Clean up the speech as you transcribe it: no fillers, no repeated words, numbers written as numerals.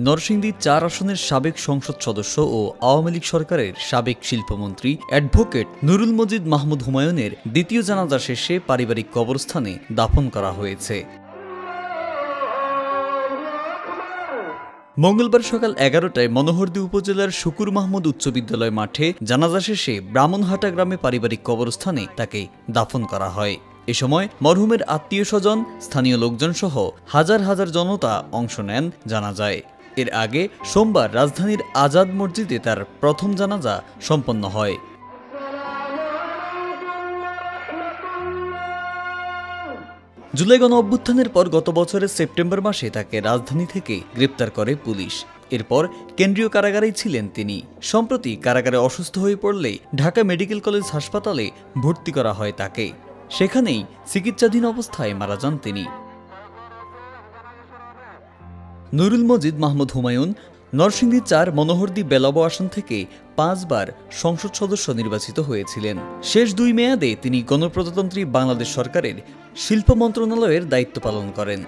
নরসিংদী ৪ আসনের সাবেক সংসদ সদস্য ও আওয়ামী লীগ সরকারের সাবেক শিল্পমন্ত্রী অ্যাডভোকেট নুরুল মজিদ মাহমুদ হুমায়ুনের দ্বিতীয় জানাজা শেষে পারিবারিক কবরস্থানে দাফন করা হয়েছে। মঙ্গলবার সকাল ১১টায় মনোহরদী উপজেলার শুকুর মাহমুদ উচ্চ বিদ্যালয় মাঠে জানাজা শেষে ব্রাহ্মণহাটা গ্রামে পারিবারিক কবরস্থানে তাকে দাফন করা হয়। এ সময় মরহুমের আত্মীয় স্বজন, স্থানীয় লোকজন সহ হাজার হাজার জনতা অংশ নেন জানাজায়। এর আগে সোমবার রাজধানীর আজাদ মসজিদে তার প্রথম জানাজা সম্পন্ন হয়। জুলাই গণ অভ্যুত্থানের পর গত বছরের সেপ্টেম্বর মাসে তাকে রাজধানী থেকে গ্রেপ্তার করে পুলিশ। এরপর কেন্দ্রীয় কারাগারেই ছিলেন তিনি। সম্প্রতি কারাগারে অসুস্থ হয়ে পড়লে ঢাকা মেডিকেল কলেজ হাসপাতালে ভর্তি করা হয় তাকে। সেখানেই চিকিৎসাধীন অবস্থায় মারা যান তিনি। নুরুল মজিদ মাহমুদ হুমায়ুন নরসিংদী ৪ মনোহরদী বেলব আসন থেকে ৫ বার সংসদ সদস্য নির্বাচিত হয়েছিলেন। শেষ ২ মেয়াদে তিনি গণপ্রজাতন্ত্রী বাংলাদেশ সরকারের শিল্প মন্ত্রণালয়ের দায়িত্ব পালন করেন।